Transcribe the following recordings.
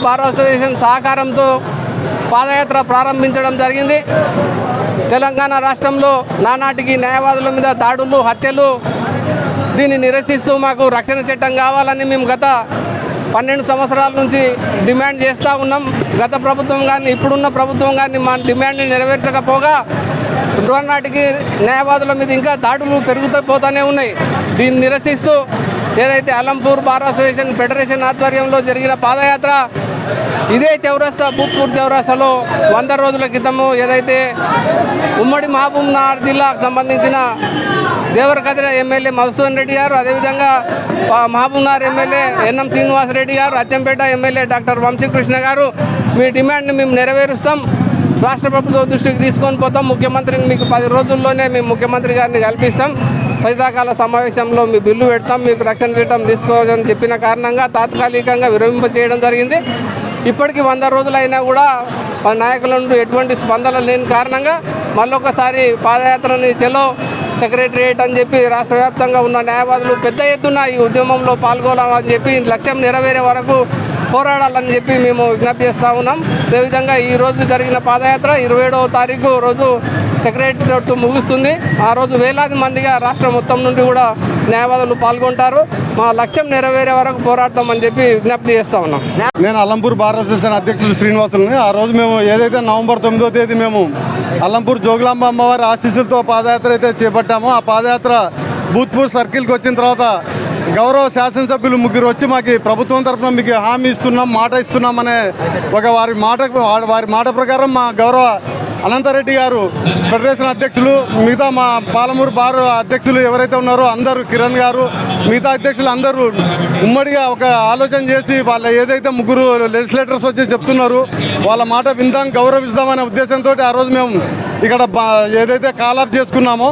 Bar association సహకారంతో పాదయాత్ర ప్రారంభించడం జరిగింది. తెలంగాణ రాష్ట్రంలో నానాటికి న్యాయవాదుల మీద దాడులు, హత్యలు, దీన్ని నిరసిస్తూ మాకు రక్షణ చట్టం కావాలని మేము గత 12 సంవత్సరాల నుంచి డిమాండ్ చేస్తూ ఉన్నాం. గత ప్రభుత్వం కానీ ఇప్పుడున్న ప్రభుత్వం కానీ మా డిమాండ్ని నెరవేర్చకపోగా నాటికి న్యాయవాదుల మీద ఇంకా దాడులు పెరుగుతూ ఉన్నాయి. దీన్ని నిరసిస్తూ ఏదైతే అలంపూర్ బార్ అసోసియేషన్ ఫెడరేషన్ ఆధ్వర్యంలో జరిగిన పాదయాత్ర ఇదే చౌరస్తా భూత్పూర్ చౌరస్తాలో 100 రోజుల క్రితము ఏదైతే ఉమ్మడి మహబూబ్నగర్ జిల్లాకు సంబంధించిన దేవరకద్ర ఎమ్మెల్యే మధుసూదన్ రెడ్డి గారు, అదేవిధంగా మహబూబ్నగర్ ఎమ్మెల్యే ఎన్ఎం శ్రీనివాసరెడ్డి గారు, అచ్చంపేట ఎమ్మెల్యే డాక్టర్ వంశీకృష్ణ గారు మీ డిమాండ్ని మేము నెరవేరుస్తాం, రాష్ట్ర ప్రభుత్వం దృష్టికి తీసుకొని పోతాం, ముఖ్యమంత్రిని మీకు 10 రోజుల్లోనే మేము ముఖ్యమంత్రి గారిని కల్పిస్తాం, శీతాకాల సమావేశంలో మీ బిల్లు పెడతాం, మీకు రక్షణ చట్టం తీసుకోవాలని చెప్పిన కారణంగా తాత్కాలికంగా విరమింపచేయడం జరిగింది. ఇప్పటికీ 100 రోజులైనా కూడా నాయకుల నుండి ఎటువంటి స్పందన లేని కారణంగా మళ్ళొకసారి పాదయాత్రని చెలో సెక్రటరియట్ అని చెప్పి రాష్ట్ర వ్యాప్తంగా ఉన్న న్యాయవాదులు పెద్ద ఎత్తున ఈ ఉద్యమంలో పాల్గొనాలని చెప్పి లక్ష్యం నెరవేరే వరకు పోరాడాలని చెప్పి మేము విజ్ఞప్తి చేస్తూ ఉన్నాం. అదేవిధంగా ఈరోజు జరిగిన పాదయాత్ర 27వ తారీఖు రోజు సెక్రటరియట్ ముగుస్తుంది. ఆ రోజు వేలాది మందిగా రాష్ట్రం మొత్తం నుండి కూడా న్యాయవాదులు పాల్గొంటారు. మా లక్ష్యం నెరవేరే వరకు పోరాడతామని చెప్పి విజ్ఞప్తి చేస్తూ ఉన్నాం. నేను అల్లంపూర్ బార్ అసోసియేషన్ అధ్యక్షులు శ్రీనివాసులని. ఆ రోజు మేము ఏదైతే నవంబర్ 9వ తేదీ మేము అల్లంపూర్ జోగులాంబ అమ్మవారి ఆశీస్సులతో పాదయాత్ర అయితే చేపట్టామో, ఆ పాదయాత్ర భూత్పూర్ సర్కిల్కి వచ్చిన తర్వాత గౌరవ శాసనసభ్యులు 3 వచ్చి మాకు ప్రభుత్వం తరఫున మీకు హామీ ఇస్తున్నాం, మాట ఇస్తున్నామనే వారి మాట ప్రకారం మా గౌరవ అనంతరెడ్డి గారు ఫెడరేషన్ అధ్యక్షులు, మిగతా మా పాలమూరు బార్ అధ్యక్షులు ఎవరైతే ఉన్నారో అందరూ, కిరణ్ గారు, మిగతా అధ్యక్షులు అందరూ ఉమ్మడిగా ఒక ఆలోచన చేసి వాళ్ళ ఏదైతే 3 లెజిస్లేటర్స్ వచ్చి చెప్తున్నారు వాళ్ళ మాట విందాం, గౌరవిస్తామనే ఉద్దేశంతో ఆ రోజు మేము ఇక్కడ ఏదైతే కాల్ ఆఫ్ చేసుకున్నామో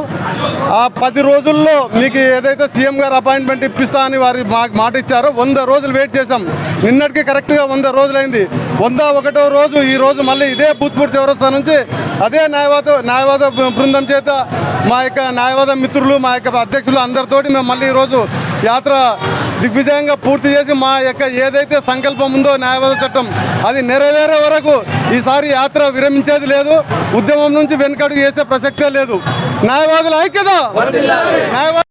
ఆ 10 రోజుల్లో మీకు ఏదైతే సీఎం గారు అపాయింట్మెంట్ ఇప్పిస్తా అని వారి మాట ఇచ్చారో 100 రోజులు వెయిట్ చేశాం. నిన్నటికి కరెక్ట్గా 100 రోజులైంది. 101వ రోజు ఈ రోజు మళ్ళీ ఇదే భూత్పూర్ చౌరస్తా నుంచి అదే న్యాయవాద బృందం చేత మా యొక్క న్యాయవాద మిత్రులు, మా యొక్క అధ్యక్షులు అందరితోటి మేము మళ్ళీ ఈరోజు యాత్ర దిగ్విజయంగా పూర్తి చేసి మా యొక్క ఏదైతే సంకల్పం ఉందో న్యాయవాద చట్టం అది నెరవేరే వరకు ఈసారి యాత్ర విరమించేది లేదు. ఉద్యమం నుంచి వెనుకడుగు వేసే ప్రసక్తే లేదు. న్యాయవాదుల ఐక్యత.